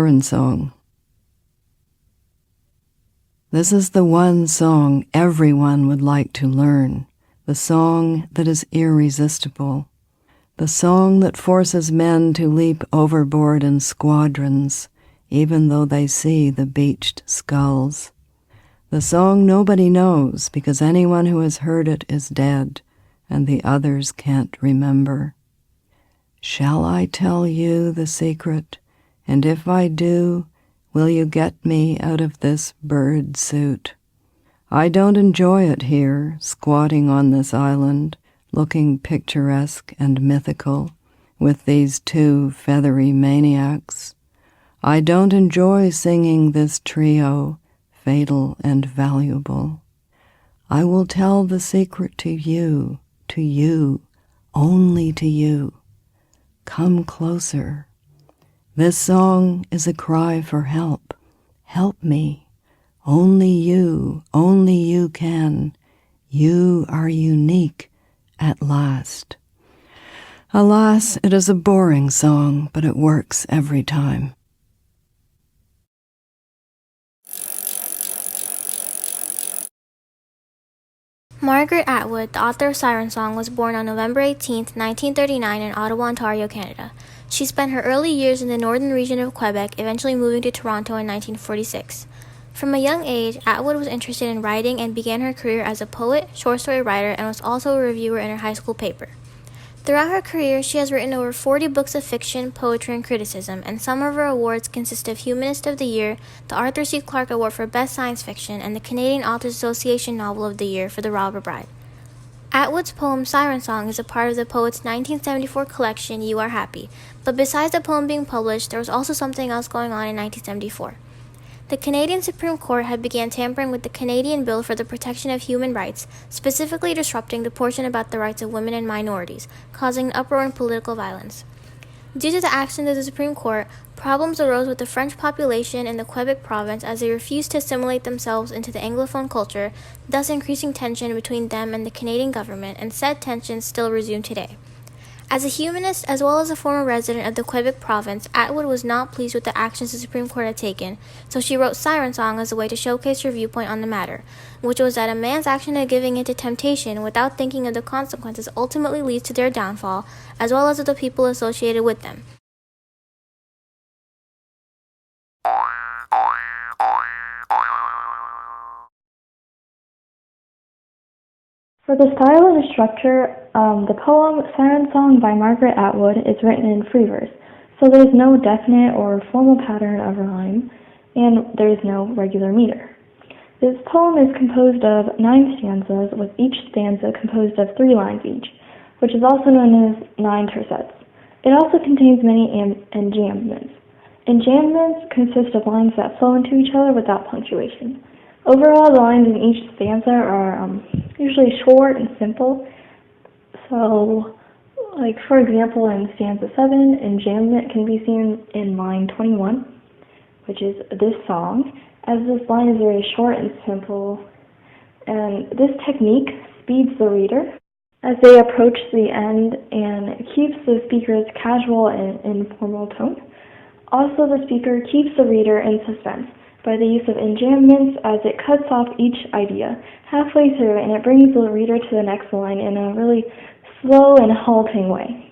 Siren Song. This is the one song everyone would like to learn, the song that is irresistible, the song that forces men to leap overboard in squadrons, even though they see the beached skulls. The song nobody knows because anyone who has heard it is dead, and the others can't remember. Shall I tell you the secret? And if I do, will you get me out of this bird suit? I don't enjoy it here, squatting on this island, looking picturesque and mythical, with these two feathery maniacs. I don't enjoy singing this trio, fatal and valuable. I will tell the secret to you, only to you. Come closer. This song is a cry for help. Help me. Only you can. You are unique at last. Alas, it is a boring song, but it works every time. Margaret Atwood, the author of Siren Song, was born on November 18, 1939 in Ottawa, Ontario, Canada. She spent her early years in the northern region of Quebec, eventually moving to Toronto in 1946. From a young age, Atwood was interested in writing and began her career as a poet, short story writer, and was also a reviewer in her high school paper. Throughout her career, she has written over 40 books of fiction, poetry, and criticism, and some of her awards consist of Humanist of the Year, the Arthur C. Clarke Award for Best Science Fiction, and the Canadian Authors Association Novel of the Year for The Robber Bride. Atwood's poem Siren Song is a part of the poet's 1974 collection You Are Happy, but besides the poem being published, there was also something else going on in 1974. The Canadian Supreme Court had began tampering with the Canadian Bill for the Protection of Human Rights, specifically disrupting the portion about the rights of women and minorities, causing an uproar and political violence. Due to the actions of the Supreme Court, problems arose with the French population in the Quebec province as they refused to assimilate themselves into the Anglophone culture, thus increasing tension between them and the Canadian government, and said tensions still resume today. As a humanist, as well as a former resident of the Quebec province, Atwood was not pleased with the actions the Supreme Court had taken, so she wrote Siren Song as a way to showcase her viewpoint on the matter, which was that a man's action of giving in to temptation without thinking of the consequences ultimately leads to their downfall, as well as of the people associated with them. For the style and the structure, the poem Siren Song by Margaret Atwood is written in free verse, so there's no definite or formal pattern of rhyme, and there's no regular meter. This poem is composed of 9 stanzas, with each stanza composed of 3 lines each, which is also known as 9 tercets. It also contains many enjambments. Enjambments consist of lines that flow into each other without punctuation. Overall, the lines in each stanza are usually short and simple. So, like for example, in stanza 7, enjambment can be seen in line 21, which is this song, as this line is very short and simple. And this technique speeds the reader as they approach the end and keeps the speaker's casual and informal tone. Also, the speaker keeps the reader in suspense by the use of enjambments as it cuts off each idea halfway through, and it brings the reader to the next line in a really slow and halting way.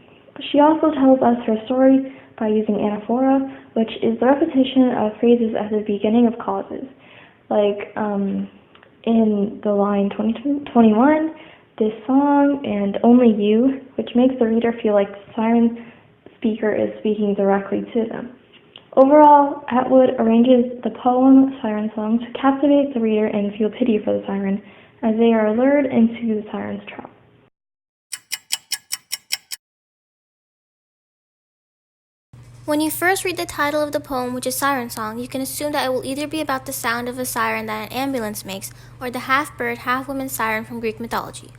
She also tells us her story by using anaphora, which is the repetition of phrases at the beginning of clauses. Like in the line 21, this song, and only you, which makes the reader feel like the siren speaker is speaking directly to them. Overall, Atwood arranges the poem Siren Song to captivate the reader and feel pity for the siren as they are lured into the siren's trap. When you first read the title of the poem, which is Siren Song, you can assume that it will either be about the sound of a siren that an ambulance makes, or the half-bird, half-woman siren from Greek mythology.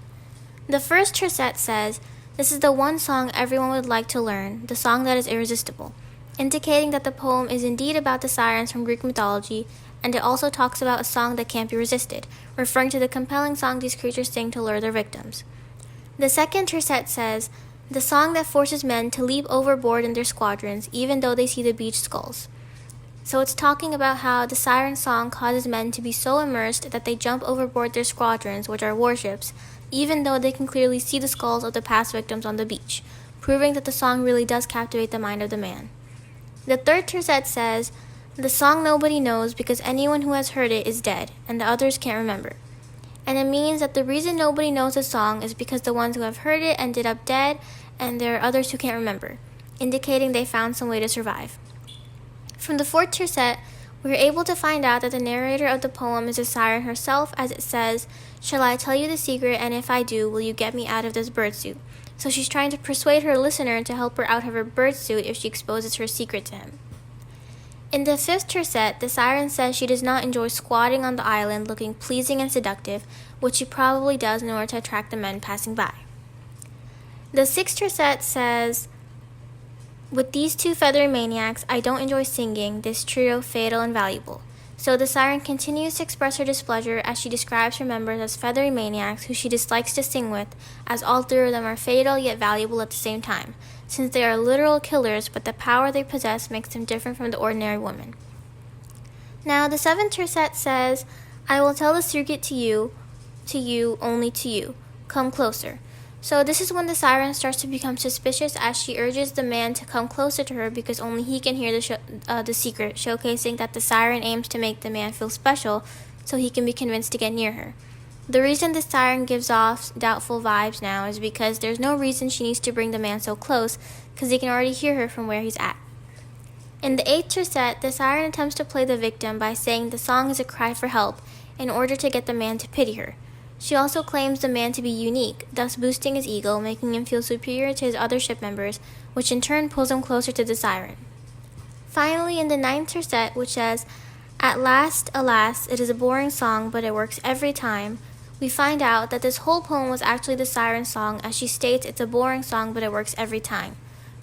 The first tercet says, "This is the one song everyone would like to learn, the song that is irresistible," indicating that the poem is indeed about the sirens from Greek mythology, and it also talks about a song that can't be resisted, referring to the compelling song these creatures sing to lure their victims. The second tercet says, "The song that forces men to leap overboard in their squadrons, even though they see the beached skulls." So it's talking about how the siren song causes men to be so immersed that they jump overboard their squadrons, which are warships, even though they can clearly see the skulls of the past victims on the beach, proving that the song really does captivate the mind of the man. The third tercet says, "The song nobody knows because anyone who has heard it is dead, and the others can't remember." And it means that the reason nobody knows the song is because the ones who have heard it ended up dead, and there are others who can't remember, indicating they found some way to survive. From the fourth tercet, we are able to find out that the narrator of the poem is the siren herself, as it says, "Shall I tell you the secret, and if I do, will you get me out of this birdsuit?" So she's trying to persuade her listener to help her out of her birdsuit if she exposes her secret to him. In the fifth tercet, the siren says she does not enjoy squatting on the island looking pleasing and seductive, which she probably does in order to attract the men passing by. The sixth tercet says, "With these two feathery maniacs, I don't enjoy singing, this trio fatal and valuable." So the siren continues to express her displeasure as she describes her members as feathery maniacs who she dislikes to sing with, as all three of them are fatal yet valuable at the same time, since they are literal killers, but the power they possess makes them different from the ordinary woman. Now the seventh tercet says, "I will tell the secret to you, only to you. Come closer." So this is when the siren starts to become suspicious as she urges the man to come closer to her because only he can hear the secret, showcasing that the siren aims to make the man feel special so he can be convinced to get near her. The reason the siren gives off doubtful vibes now is because there's no reason she needs to bring the man so close because he can already hear her from where he's at. In the eighth tercet, the siren attempts to play the victim by saying the song is a cry for help in order to get the man to pity her. She also claims the man to be unique, thus boosting his ego, making him feel superior to his other ship members, which in turn pulls him closer to the siren. Finally, in the ninth tercet, which says, "At last, alas, it is a boring song, but it works every time," we find out that this whole poem was actually the siren song, as she states it's a boring song, but it works every time,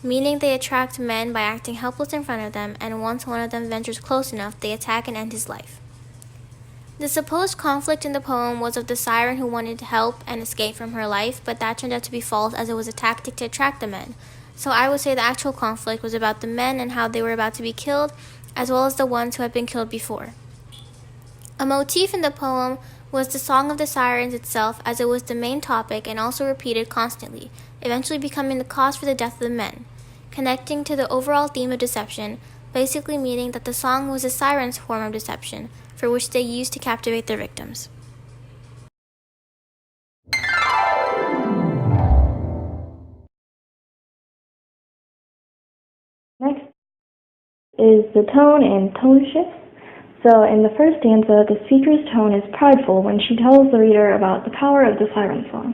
meaning they attract men by acting helpless in front of them, and once one of them ventures close enough, they attack and end his life. The supposed conflict in the poem was of the siren who wanted to help and escape from her life, but that turned out to be false as it was a tactic to attract the men. So I would say the actual conflict was about the men and how they were about to be killed, as well as the ones who had been killed before. A motif in the poem was the Song of the Sirens itself, as it was the main topic and also repeated constantly, eventually becoming the cause for the death of the men, connecting to the overall theme of deception, basically meaning that the song was the siren's form of deception, for which they used to captivate their victims. Next is the tone and tone shift. So in the first stanza, the speaker's tone is prideful when she tells the reader about the power of the siren song.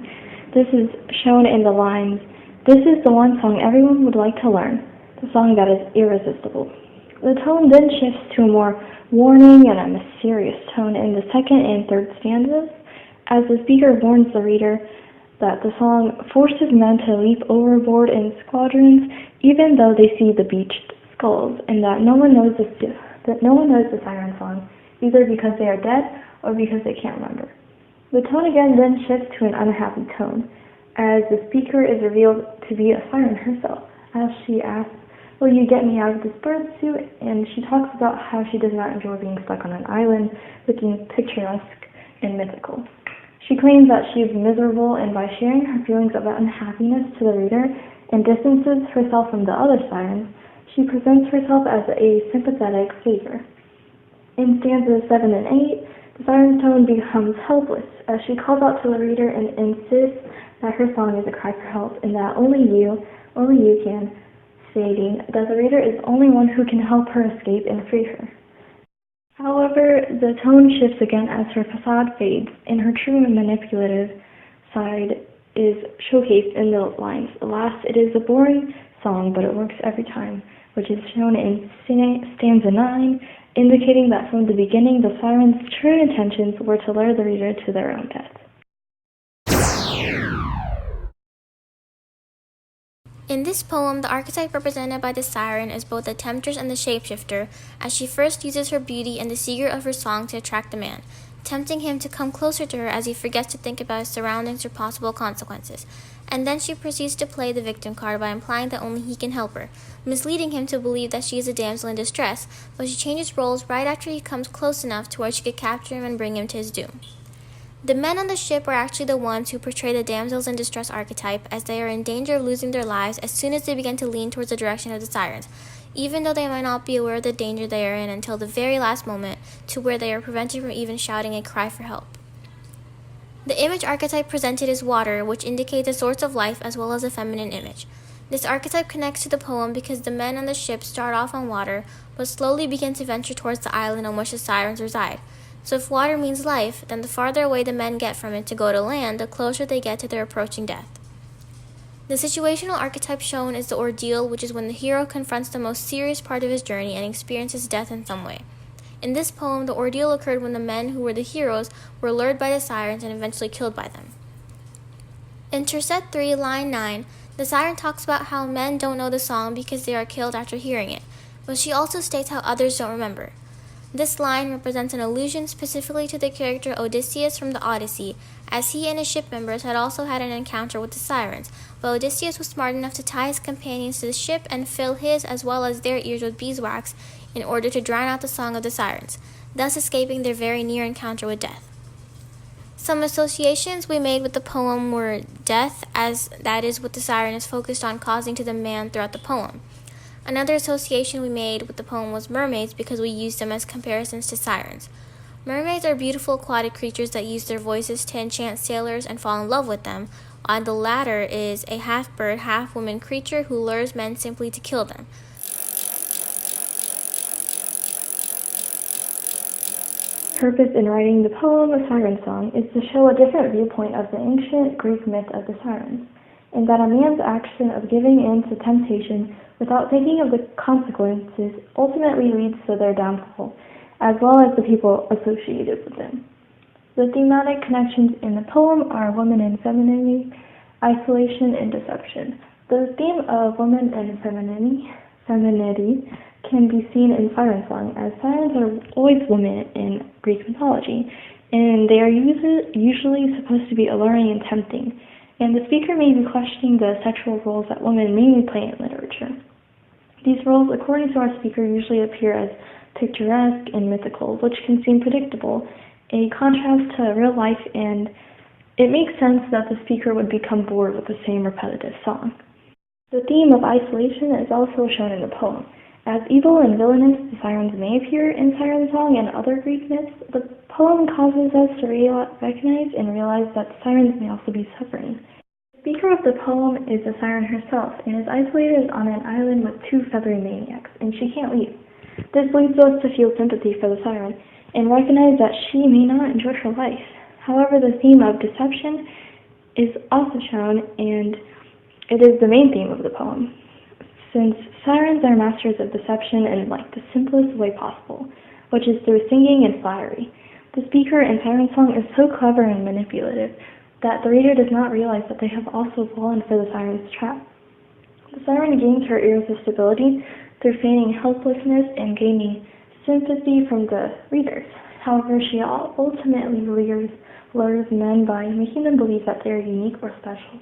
This is shown in the lines, "This is the one song everyone would like to learn, the song that is irresistible." The tone then shifts to a more warning and a mysterious tone in the second and third stanzas, as the speaker warns the reader that the song forces men to leap overboard in squadrons even though they see the beached skulls, and that no one knows the siren song, either because they are dead or because they can't remember. The tone again then shifts to an unhappy tone, as the speaker is revealed to be a siren herself, as she asks, "Will you get me out of this bird suit?" And she talks about how she does not enjoy being stuck on an island, looking picturesque and mythical. She claims that she is miserable, and by sharing her feelings of unhappiness to the reader and distances herself from the other sirens, she presents herself as a sympathetic savior. In stanzas 7 and 8, the siren's tone becomes helpless, as she calls out to the reader and insists that her song is a cry for help, and that only you can, stating that the reader is the only one who can help her escape and free her. However, the tone shifts again as her facade fades, and her true and manipulative side is showcased in the lines, "Alas, it is a boring song, but it works every time," which is shown in stanza 9, indicating that from the beginning the siren's true intentions were to lure the reader to their own death. In this poem, the archetype represented by the siren is both the temptress and the shapeshifter, as she first uses her beauty and the secret of her song to attract the man, tempting him to come closer to her as he forgets to think about his surroundings or possible consequences. And then she proceeds to play the victim card by implying that only he can help her, misleading him to believe that she is a damsel in distress, but she changes roles right after he comes close enough to where she could capture him and bring him to his doom. The men on the ship are actually the ones who portray the damsels in distress archetype, as they are in danger of losing their lives as soon as they begin to lean towards the direction of the sirens, even though they might not be aware of the danger they are in until the very last moment, to where they are prevented from even shouting a cry for help. The image archetype presented is water, which indicates a source of life as well as a feminine image. This archetype connects to the poem because the men on the ship start off on water, but slowly begin to venture towards the island on which the sirens reside. So if water means life, then the farther away the men get from it to go to land, the closer they get to their approaching death. The situational archetype shown is the ordeal, which is when the hero confronts the most serious part of his journey and experiences death in some way. In this poem, the ordeal occurred when the men who were the heroes were lured by the sirens and eventually killed by them. In Tercet 3, line 9, the siren talks about how men don't know the song because they are killed after hearing it, but she also states how others don't remember. This line represents an allusion specifically to the character Odysseus from the Odyssey, as he and his ship members had also had an encounter with the sirens, but Odysseus was smart enough to tie his companions to the ship and fill his as well as their ears with beeswax in order to drown out the song of the sirens, thus escaping their very near encounter with death. Some associations we made with the poem were death, as that is what the siren is focused on causing to the man throughout the poem. Another association we made with the poem was mermaids because we used them as comparisons to sirens. Mermaids are beautiful aquatic creatures that use their voices to enchant sailors and fall in love with them, while the latter is a half-bird, half-woman creature who lures men simply to kill them. Purpose in writing the poem A Siren Song is to show a different viewpoint of the ancient Greek myth of the sirens, and that a man's action of giving in to temptation without thinking of the consequences ultimately leads to their downfall, as well as the people associated with them. The thematic connections in the poem are woman and femininity, isolation, and deception. The theme of woman and femininity can be seen in Siren Song, as sirens are always women in Greek mythology, and they are usually supposed to be alluring and tempting, and the speaker may be questioning the sexual roles that women mainly play in literature. These roles, according to our speaker, usually appear as picturesque and mythical, which can seem predictable, a contrast to real life, and it makes sense that the speaker would become bored with the same repetitive song. The theme of isolation is also shown in the poem. As evil and villainous the sirens may appear in Siren Song and other Greek myths, the poem causes us to recognize and realize that the sirens may also be suffering. The speaker of the poem is the siren herself and is isolated on an island with two feathery maniacs, and she can't leave. This leads us to feel sympathy for the siren and recognize that she may not enjoy her life. However, the theme of deception is also shown, and it is the main theme of the poem, since sirens are masters of deception in the simplest way possible, which is through singing and flattery. The speaker in Siren Song is so clever and manipulative that the reader does not realize that they have also fallen for the siren's trap. The siren gains her irresistibility through feigning helplessness and gaining sympathy from the readers. However, she ultimately lures men by making them believe that they are unique or special.